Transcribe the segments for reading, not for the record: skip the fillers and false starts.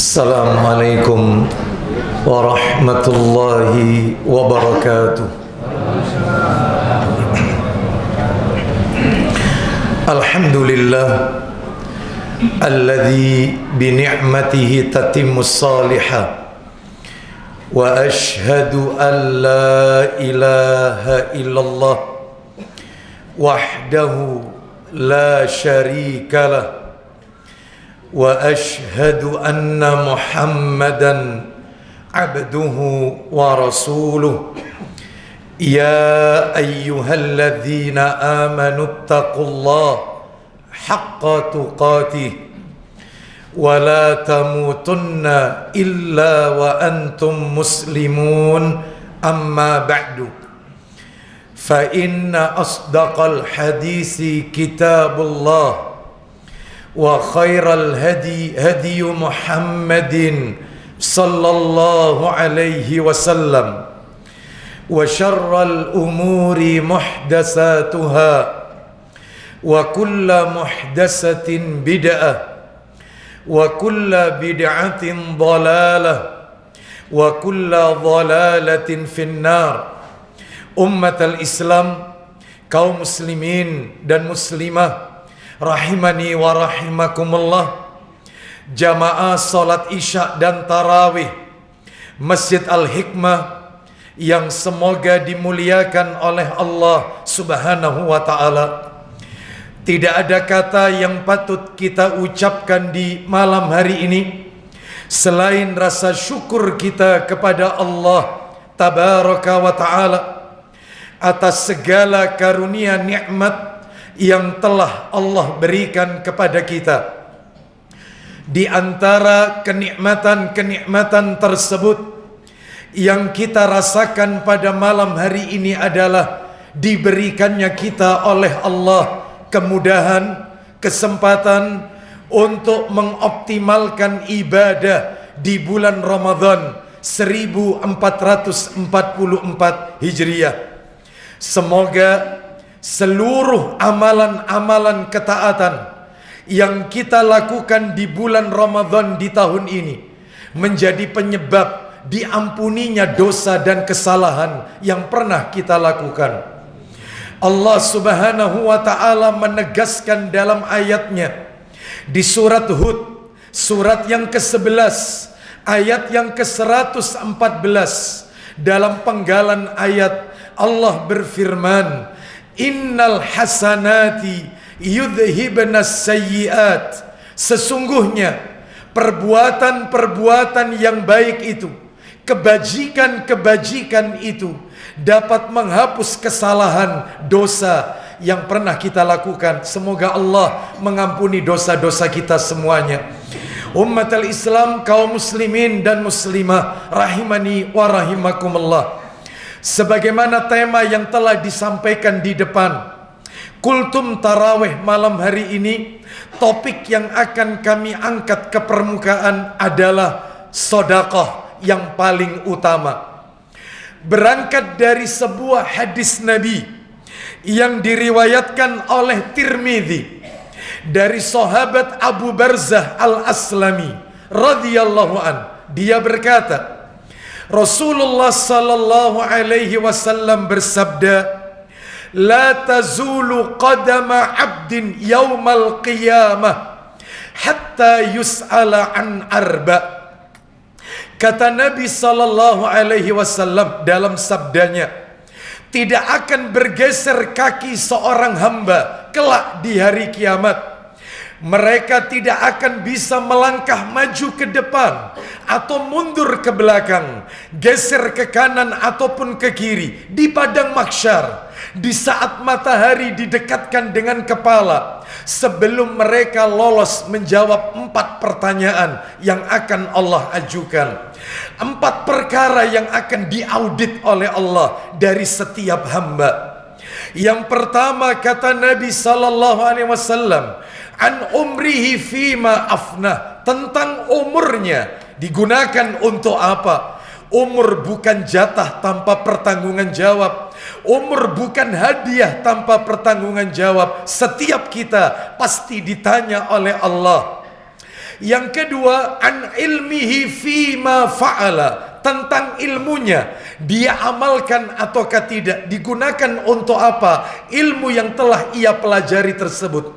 Assalamualaikum warahmatullahi wabarakatuh. Alhamdulillah alladzi bi ni'matihi tatimmus salihah wa ashhadu an la ilaha illallah wahdahu la syarika lah wa ashhadu anna Muhammadan abduhu wa rasuluh. Ya ayyuhalladzina amanu taqullaha haqqa tuqatih wa la tamutunna illa wa antum muslimun, amma ba'du. Fa inna asdaqal hadisi kitabullah wa khairal hadi hadi Muhammadin sallallahu alaihi wasallam wa syarral umuri muhdatsatuha wa kulla muhdatsatin bid'ah wa kulla bid'atin dhalalah wa kulla dhalalatin finnar. Ummatal Islam, kaum muslimin dan muslimah rahimani wa rahimakumullah, jamaah salat isya dan tarawih Masjid Al-Hikmah yang semoga dimuliakan oleh Allah Subhanahu wa ta'ala. Tidak ada kata yang patut kita ucapkan di malam hari ini selain rasa syukur kita kepada Allah Tabaraka wa ta'ala atas segala karunia nikmat yang telah Allah berikan kepada kita. Di antara kenikmatan-kenikmatan tersebut yang kita rasakan pada malam hari ini adalah diberikannya kita oleh Allah kemudahan, kesempatan untuk mengoptimalkan ibadah di bulan Ramadan 1444 Hijriah. Semoga seluruh amalan-amalan ketaatan yang kita lakukan di bulan Ramadan di tahun ini menjadi penyebab diampuninya dosa dan kesalahan yang pernah kita lakukan. Allah Subhanahu wa ta'ala menegaskan dalam ayatnya di surat Hud, surat yang ke-11, ayat yang ke-114. Dalam penggalan ayat Allah berfirman, Innal hasanati yudhibnas sayyiat. Sesungguhnya perbuatan-perbuatan yang baik itu, kebajikan-kebajikan itu dapat menghapus kesalahan, dosa yang pernah kita lakukan. Semoga Allah mengampuni dosa-dosa kita semuanya. Ummatul Islam, kaum muslimin dan muslimah rahimani wa rahimakumullah. Sebagaimana tema yang telah disampaikan di depan, kultum tarawih malam hari ini, topik yang akan kami angkat ke permukaan adalah sedekah yang paling utama. Berangkat dari sebuah hadis Nabi yang diriwayatkan oleh Tirmidzi dari sahabat Abu Barzah Al-Aslami radhiyallahu an, dia berkata, Rasulullah sallallahu alaihi wasallam bersabda, la tazulu qadama 'abdin yaumal qiyamah hatta yus'ala an arba. Kata Nabi sallallahu alaihi wasallam dalam sabdanya, tidak akan bergeser kaki seorang hamba kelak di hari kiamat. Mereka tidak akan bisa melangkah maju ke depan atau mundur ke belakang, geser ke kanan ataupun ke kiri di padang mahsyar di saat matahari didekatkan dengan kepala, sebelum mereka lolos menjawab 4 pertanyaan yang akan Allah ajukan. 4 perkara yang akan diaudit oleh Allah dari setiap hamba. Yang pertama, kata Nabi sallallahu alaihi wasallam, an umrihi fima afnah, tentang umurnya digunakan untuk apa. Umur bukan jatah tanpa pertanggungan jawab. Umur bukan hadiah tanpa pertanggungan jawab. Setiap kita pasti ditanya oleh Allah. Yang kedua, an ilmihi fima fa'ala, tentang ilmunya, dia amalkan ataukah tidak, digunakan untuk apa ilmu yang telah ia pelajari tersebut.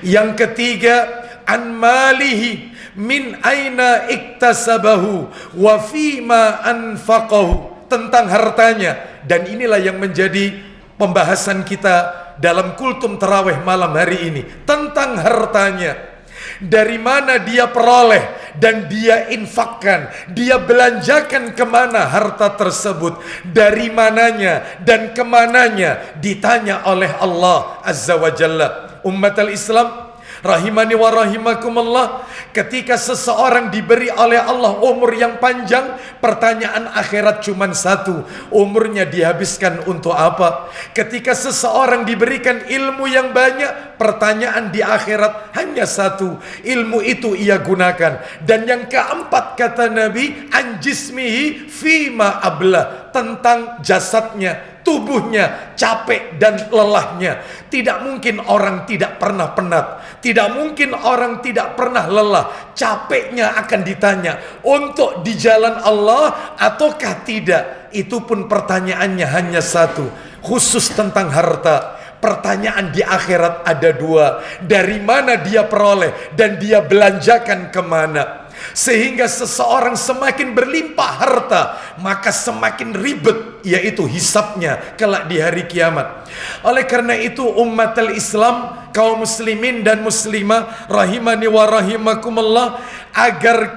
Yang ketiga, an malihi min aina iktasabahu wa fima anfaqahu, tentang hartanya. Dan inilah yang menjadi pembahasan kita dalam kultum tarawih malam hari ini, tentang hartanya. Dari mana dia peroleh dan dia infakkan, dia belanjakan kemana harta tersebut, dari mananya dan kemananya, ditanya oleh Allah Azza wa Jalla. Ummatul Islam rahimani wa rahimakumullah, ketika seseorang diberi oleh Allah umur yang panjang, pertanyaan akhirat cuma satu, umurnya dihabiskan untuk apa? Ketika seseorang diberikan ilmu yang banyak, pertanyaan di akhirat hanya satu, ilmu itu ia gunakan. Dan yang keempat kata Nabi, anjismihi fima ablah, tentang jasadnya, tubuhnya, capek dan lelahnya. Tidak mungkin orang tidak pernah penat, tidak mungkin orang tidak pernah lelah. Capeknya akan ditanya, untuk di jalan Allah ataukah tidak. Itu pun pertanyaannya hanya satu, khusus tentang harta. Pertanyaan di akhirat ada dua, dari mana dia peroleh dan dia belanjakan kemana. Sehingga seseorang semakin berlimpah harta, maka semakin ribet, yaitu hisabnya kelak di hari kiamat. Oleh karena itu ummatul Islam, kaum muslimin dan muslimah rahimani wa rahimakumullah, agar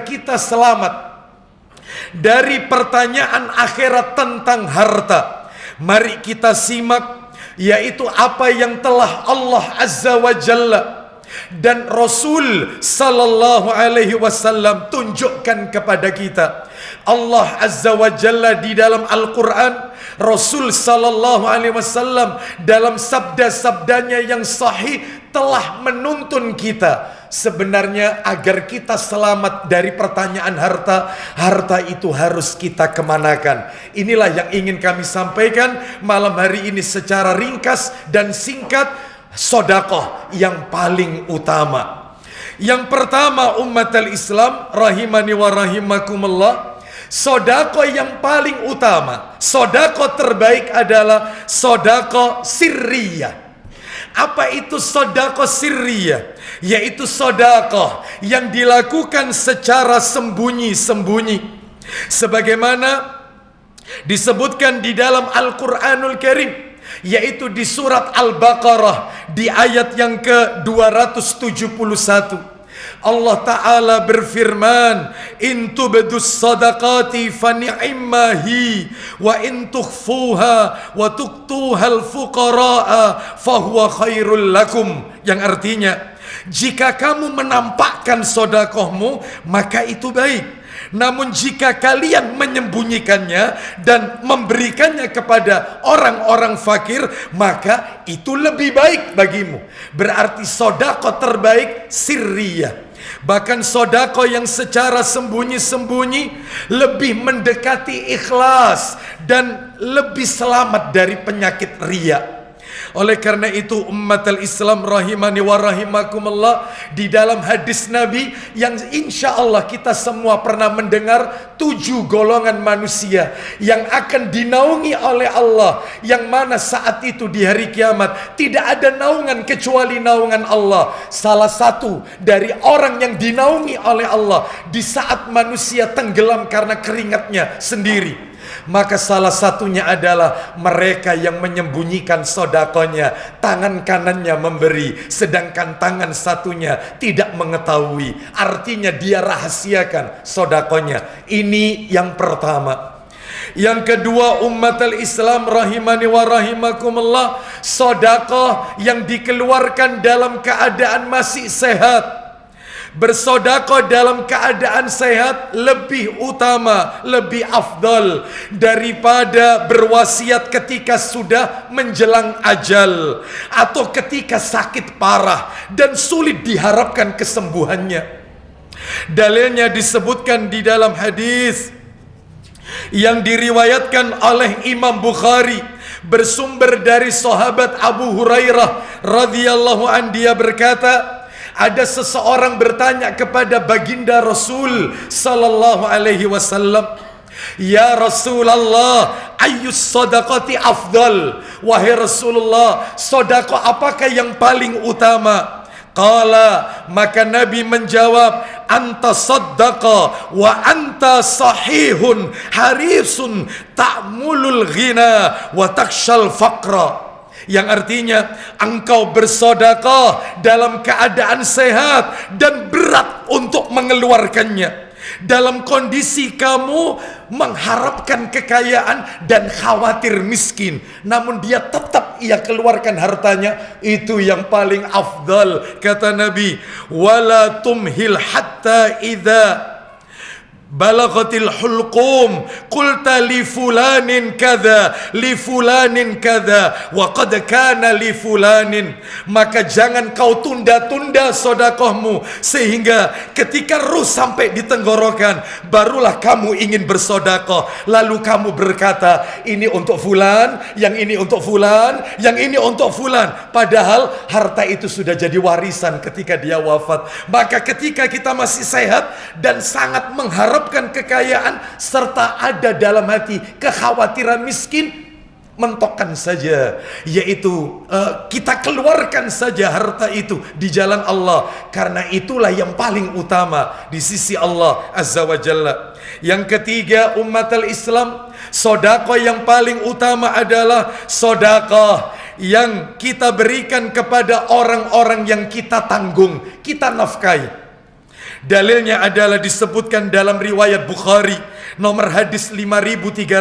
kita selamat dari pertanyaan akhirat tentang harta, mari kita simak, yaitu apa yang telah Allah Azza wa Jalla dan Rasul sallallahu alaihi wasallam tunjukkan kepada kita. Allah Azza wa Jalla di dalam Al-Quran, Rasul sallallahu alaihi wasallam dalam sabda-sabdanya yang sahih telah menuntun kita sebenarnya agar kita selamat dari pertanyaan harta. Harta itu harus kita kemanakan. Inilah yang ingin kami sampaikan malam hari ini secara ringkas dan singkat. Sedekah yang paling utama. Yang pertama ummatul Islam rahimani wa rahimakumullah, sedekah yang paling utama, sedekah terbaik adalah sedekah sirriyah. Apa itu sedekah sirriyah? Yaitu sedekah yang dilakukan secara sembunyi-sembunyi, sebagaimana disebutkan di dalam Al-Qur'anul Karim, yaitu di surat Al-Baqarah di ayat yang ke-271. Allah Ta'ala berfirman, in tubdus sadaqati fani'immahi wa in tukhfuha wa tuktuhal fuqara'a fahuwa khairul lakum. Yang artinya, jika kamu menampakkan sedekahmu maka itu baik. Namun jika kalian menyembunyikannya dan memberikannya kepada orang-orang fakir, maka itu lebih baik bagimu. Berarti sedekah terbaik sirriyah. Bahkan sedekah yang secara sembunyi-sembunyi lebih mendekati ikhlas dan lebih selamat dari penyakit riya. Oleh karena itu ummatul Islam rahimani wa rahimakumullah, di dalam hadis Nabi yang insya Allah kita semua pernah mendengar, 7 golongan manusia yang akan dinaungi oleh Allah, yang mana saat itu di hari kiamat tidak ada naungan kecuali naungan Allah. Salah satu dari orang yang dinaungi oleh Allah di saat manusia tenggelam karena keringatnya sendiri, maka salah satunya adalah mereka yang menyembunyikan sedekahnya. Tangan kanannya memberi, sedangkan tangan satunya tidak mengetahui. Artinya dia rahasiakan sedekahnya. Ini yang pertama. Yang kedua ummatul Islam rahimani wa rahimakumullah, sedekah yang dikeluarkan dalam keadaan masih sehat. Bersedekah dalam keadaan sehat lebih utama, lebih afdal daripada berwasiat ketika sudah menjelang ajal atau ketika sakit parah dan sulit diharapkan kesembuhannya. Dalilnya disebutkan di dalam hadis yang diriwayatkan oleh Imam Bukhari, bersumber dari sahabat Abu Hurairah radhiyallahu an, dia berkata, ada seseorang bertanya kepada baginda Rasul sallallahu alaihi wasallam, "Ya Rasulullah, ayyus sadaqati afdal?" Wahai Rasulullah, sedekah apakah yang paling utama? Qala, maka Nabi menjawab, "Anta saddaqa wa anta sahihun harisun ta'mulul ghina wa takshal faqra." Yang artinya, engkau bersedekah dalam keadaan sehat dan berat untuk mengeluarkannya, dalam kondisi kamu mengharapkan kekayaan dan khawatir miskin, namun dia tetap ia keluarkan hartanya. Itu yang paling afdal, kata Nabi. Wala tumhil hatta idza balaghatil hulqum qulta li fulanin kadza li fulanin kadza wa qad kana li fulanin. Maka jangan kau tunda-tunda sedekahmu sehingga ketika ruh sampai di tenggorokan barulah kamu ingin bersedekah, lalu kamu berkata, ini untuk fulan, yang ini untuk fulan, yang ini untuk fulan, padahal harta itu sudah jadi warisan ketika dia wafat. Maka ketika kita masih sehat dan sangat mengharap kekayaan serta ada dalam hati kekhawatiran miskin, mentokkan saja, yaitu kita keluarkan saja harta itu di jalan Allah, karena itulah yang paling utama di sisi Allah Azza wa Jalla. Yang ketiga, umatul Islam, sedekah yang paling utama adalah sedekah yang kita berikan kepada orang-orang yang kita tanggung, kita nafkahi. Dalilnya adalah disebutkan dalam riwayat Bukhari nomor hadis 5356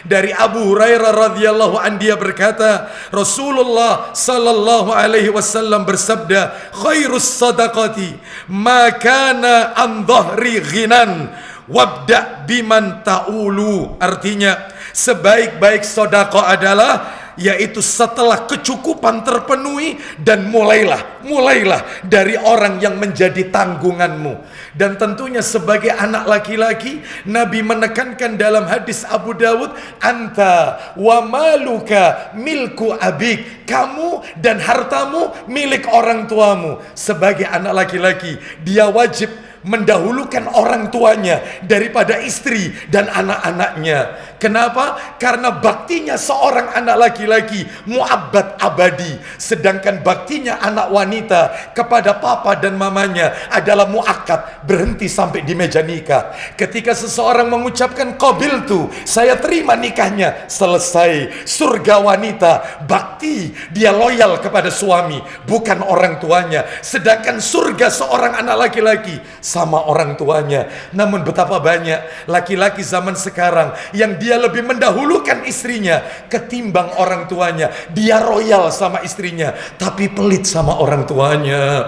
dari Abu Hurairah radhiyallahu anhu, dia berkata, Rasulullah sallallahu alaihi wasallam bersabda, khairus sadaqati ma kana an dhahri ghinan wabda biman ta'ulu. Artinya, sebaik-baik sedekah adalah yaitu setelah kecukupan terpenuhi, dan mulailah dari orang yang menjadi tanggunganmu. Dan tentunya sebagai anak laki-laki, Nabi menekankan dalam hadis Abu Dawud, anta wa maluka milku abik, kamu dan hartamu milik orang tuamu. Sebagai anak laki-laki, dia wajib mendahulukan orang tuanya daripada istri dan anak-anaknya. Kenapa? Karena baktinya seorang anak laki-laki muabbad abadi, sedangkan baktinya anak wanita kepada papa dan mamanya adalah muakkad, berhenti sampai di meja nikah. Ketika seseorang mengucapkan qabiltu, saya terima nikahnya, selesai. Surga wanita, bakti dia loyal kepada suami, bukan orang tuanya. Sedangkan surga seorang anak laki-laki sama orang tuanya. Namun betapa banyak laki-laki zaman sekarang yang dia lebih mendahulukan istrinya ketimbang orang tuanya. Dia royal sama istrinya, tapi pelit sama orang tuanya.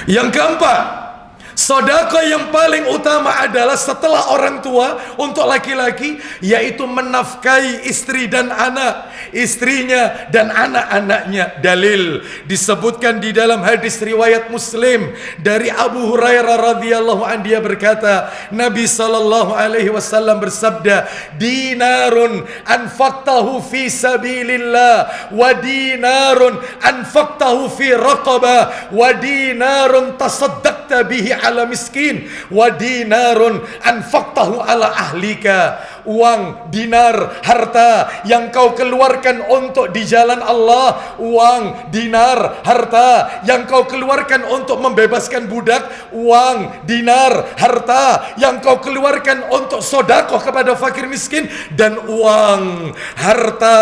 Yang keempat, sedekah yang paling utama adalah setelah orang tua untuk laki-laki, yaitu menafkahi istri dan anak, istrinya dan anak-anaknya. Dalil disebutkan di dalam hadis riwayat Muslim dari Abu Hurairah radhiyallahu anhu, dia berkata, Nabi sallallahu alaihi wasallam bersabda, dinarun anfaqtahu fi sabilillah wa dinarun anfaqtahu fi raqabah wa dinarun tasaddaqta bihi ala miskin wa dinarun anfaqtahu ala ahlika. Uang, dinar, harta yang kau keluarkan untuk di jalan Allah, uang, dinar, harta yang kau keluarkan untuk membebaskan budak, uang, dinar, harta yang kau keluarkan untuk sedekah kepada fakir miskin, dan uang, harta,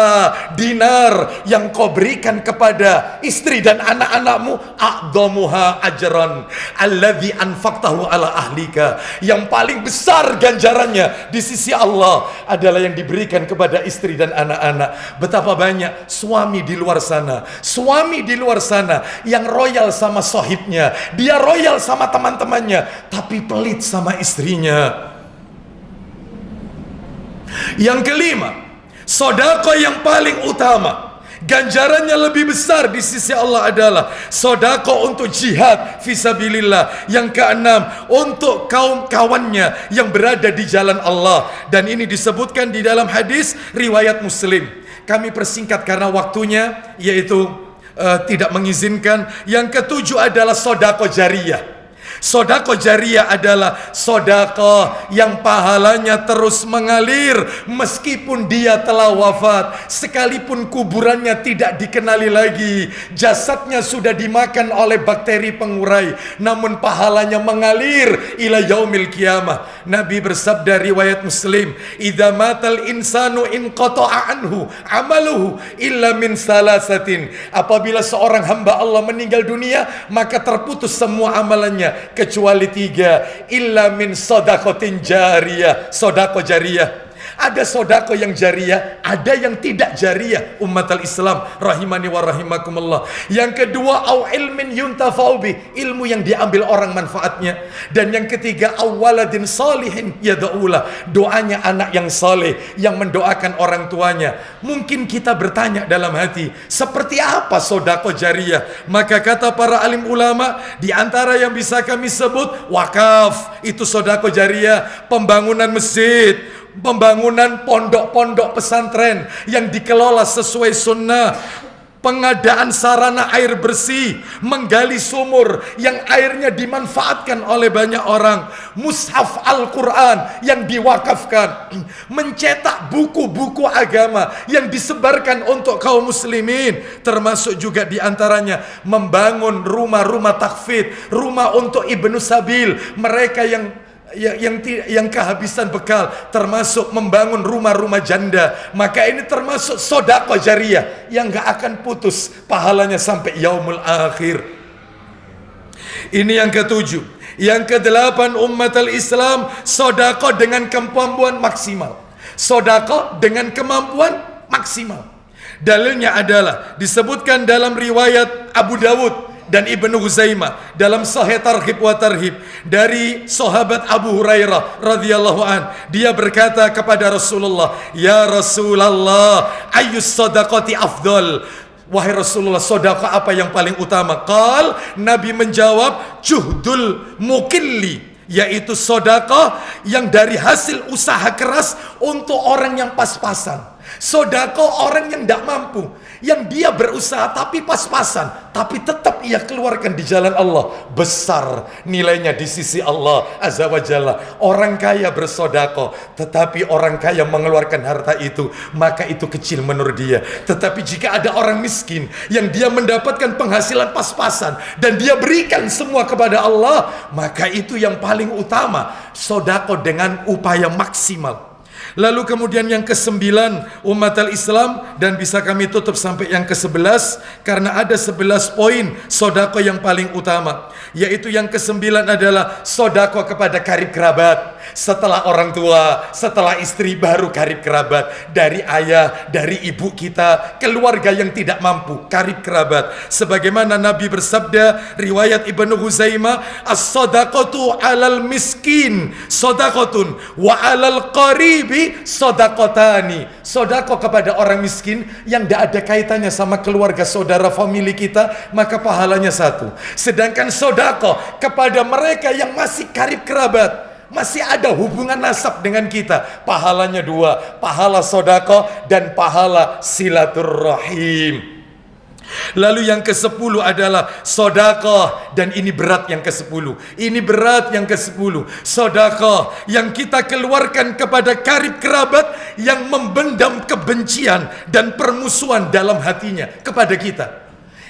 dinar yang kau berikan kepada istri dan anak-anakmu, a'dhamuha ajran alladzi anfaqtahu ala ahlika. Yang paling besar ganjarannya di sisi Allah adalah yang diberikan kepada istri dan anak-anak. Betapa banyak suami di luar sana, yang royal sama sahibnya, dia royal sama teman-temannya, tapi pelit sama istrinya. Yang kelima, sedekah yang paling utama, ganjarannya lebih besar di sisi Allah adalah sedekah untuk jihad fisabilillah. Yang keenam, untuk kaum kawannya yang berada di jalan Allah, dan ini disebutkan di dalam hadis riwayat Muslim. Kami persingkat karena waktunya, yaitu tidak mengizinkan. Yang ketujuh adalah sodako jariyah. Sodako jariyah adalah sodako yang pahalanya terus mengalir meskipun dia telah wafat, sekalipun kuburannya tidak dikenali lagi, jasadnya sudah dimakan oleh bakteri pengurai, namun pahalanya mengalir ila yaumil qiyamah. Nabi bersabda, riwayat Muslim, idza matal insanu inqata'a anhu amaluhu illa min salasatin. Apabila seorang hamba Allah meninggal dunia, maka terputus semua amalannya kecuali 3, illa min sodakotin jariyah, sodako jariyah. Ada sodako yang jariyah, ada yang tidak jariyah. Ummatal Islam rahimani wa rahimakumullah. Yang kedua, au ilmin yuntafa'u bi, ilmu yang diambil orang manfaatnya. Dan yang ketiga, au waladin salihin yad'ulah, doanya anak yang saleh yang mendoakan orang tuanya. Mungkin kita bertanya dalam hati, seperti apa sodako jariyah? Maka kata para alim ulama, di antara yang bisa kami sebut, wakaf, itu sodako jariyah. Pembangunan masjid, pembangunan pondok-pondok pesantren yang dikelola sesuai sunnah, pengadaan sarana air bersih, menggali sumur yang airnya dimanfaatkan oleh banyak orang, mushaf Al-Quran yang diwakafkan, mencetak buku-buku agama yang disebarkan untuk kaum muslimin, termasuk juga diantaranya membangun rumah-rumah takfid, rumah untuk ibnu sabil, mereka yang kehabisan bekal, termasuk membangun rumah-rumah janda. Maka ini termasuk sodako jariyah yang gak akan putus pahalanya sampai yaumul akhir. Ini yang ketujuh. Yang kedelapan, ummatul Islam, sodako dengan kemampuan maksimal. Sodako dengan kemampuan maksimal. Dalilnya adalah disebutkan dalam riwayat Abu Dawud dan Ibnu Huzaimah dalam Sahih Targhib wa Tarhib dari sahabat Abu Hurairah radhiyallahu an. Dia berkata kepada Rasulullah, "Ya Rasulullah, ayyus sadaqati afdal?" Wahai Rasulullah, sedekah apa yang paling utama? Qal, Nabi menjawab, juhdul mukilli, yaitu sedekah yang dari hasil usaha keras untuk orang yang pas-pasan. Sedekah orang yang tidak mampu, yang dia berusaha tapi pas-pasan, tapi tetap ia keluarkan di jalan Allah, besar nilainya di sisi Allah Azza wa Jalla. Orang kaya bersedekah, tetapi orang kaya mengeluarkan harta itu, maka itu kecil menurut dia. Tetapi jika ada orang miskin yang dia mendapatkan penghasilan pas-pasan dan dia berikan semua kepada Allah, maka itu yang paling utama, sedekah dengan upaya maksimal. Lalu kemudian yang ke-9, umat al-Islam, dan bisa kami tutup sampai yang ke-11 karena ada 11 poin sedekah yang paling utama, yaitu yang ke-9 adalah sedekah kepada karib kerabat. Setelah orang tua, setelah istri, baru karib kerabat, dari ayah, dari ibu kita, keluarga yang tidak mampu, karib kerabat. Sebagaimana Nabi bersabda, riwayat Ibnu Huzaimah, as-sadaqatu 'alal miskin sadaqatun wa 'alal qaribi sadaqatani. Sedekah kepada orang miskin yang tidak ada kaitannya sama keluarga saudara famili kita, maka pahalanya 1. Sedangkan sedekah kepada mereka yang masih karib kerabat, masih ada hubungan nasab dengan kita, pahalanya 2, pahala sedekah dan pahala silaturrahim. Lalu yang ke-10 adalah sedekah, dan ini berat yang ke-10. Ini berat yang ke-10. Sedekah yang kita keluarkan kepada karib kerabat yang membendam kebencian dan permusuhan dalam hatinya kepada kita.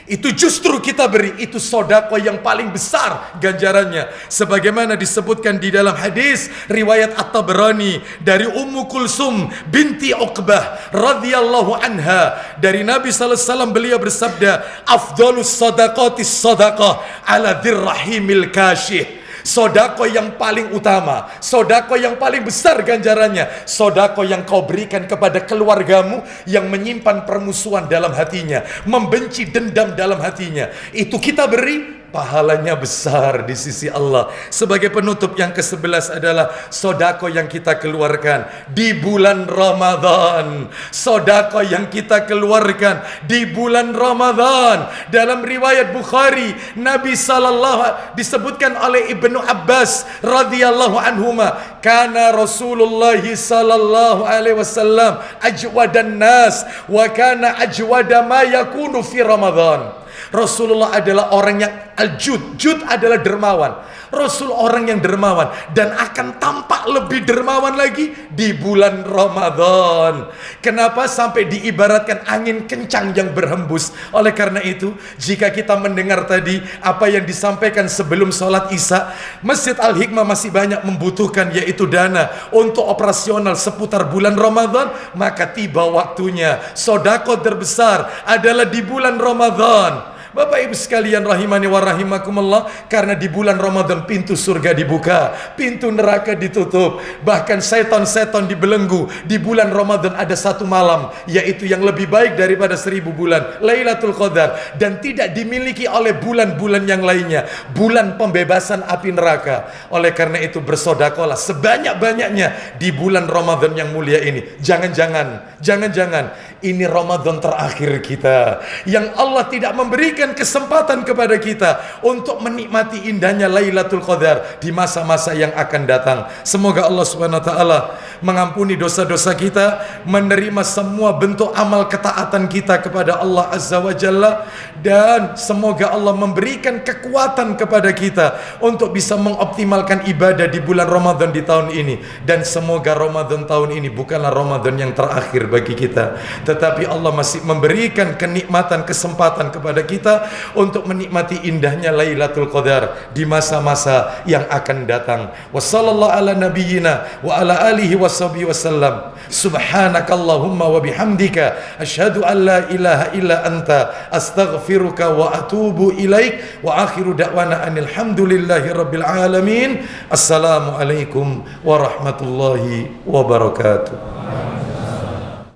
Itu justru kita beri, itu sedekah yang paling besar ganjarannya. Sebagaimana disebutkan di dalam hadis riwayat At-Tabrani dari Ummu Kulsum binti Uqbah radhiyallahu anha, dari Nabi sallallahu alaihi wasallam, beliau bersabda, afdhalus sadaqatis sadaqah ala dzirrahimil kasyih. Sedekah yang paling utama, sedekah yang paling besar ganjarannya, sedekah yang kau berikan kepada keluargamu yang menyimpan permusuhan dalam hatinya, membenci, dendam dalam hatinya. Itu kita beri, pahalanya besar di sisi Allah. Sebagai penutup, yang ke-11 adalah sedekah yang kita keluarkan di bulan Ramadan. Sedekah yang kita keluarkan di bulan Ramadan. Dalam riwayat Bukhari, Nabi sallallahu disebutkan oleh Ibnu Abbas radhiyallahu anhuma, kana Rasulullah sallallahu alaihi wasallam ajwadan nas wa kana ajwada ma yakunu fi Ramadan. Rasulullah adalah orang yang al-jud. Jud adalah dermawan. Rasul orang yang dermawan, dan akan tampak lebih dermawan lagi di bulan Ramadan. Kenapa? Sampai diibaratkan angin kencang yang berhembus. Oleh karena itu, jika kita mendengar tadi apa yang disampaikan sebelum sholat Isya, Masjid Al-Hikmah masih banyak membutuhkan yaitu dana untuk operasional seputar bulan Ramadan, maka tiba waktunya. Sedekah terbesar adalah di bulan Ramadan. Bapak Ibu sekalian rahimani wa rahimakumullah, karena di bulan Ramadan pintu surga dibuka, pintu neraka ditutup, bahkan setan-setan dibelenggu. Di bulan Ramadan ada satu malam, yaitu yang lebih baik daripada 1000 bulan, Lailatul Qadar, dan tidak dimiliki oleh bulan-bulan yang lainnya, bulan pembebasan api neraka. Oleh karena itu bersedekahlah sebanyak-banyaknya di bulan Ramadan yang mulia ini. Jangan-jangan ini Ramadan terakhir kita, yang Allah tidak memberikan kesempatan kepada kita untuk menikmati indahnya Lailatul Qadar di masa-masa yang akan datang. Semoga Allah Subhanahu wa taala mengampuni dosa-dosa kita, menerima semua bentuk amal ketaatan kita kepada Allah Azza wa Jalla, dan semoga Allah memberikan kekuatan kepada kita untuk bisa mengoptimalkan ibadah di bulan Ramadan di tahun ini. Dan semoga Ramadan tahun ini bukanlah Ramadan yang terakhir bagi kita, tetapi Allah masih memberikan kenikmatan, kesempatan kepada kita untuk menikmati indahnya Lailatul Qadar di masa-masa yang akan datang. Wassallallahu ala nabiyyina wa ala alihi washabihi wasallam. Subhanakallahumma wa bihamdika asyhadu an la ilaha illa anta astaghfiruka wa atubu ilaik. Wa akhiru da'wana anil hamdulillahi rabbil alamin. Assalamualaikum warahmatullahi wabarakatuh.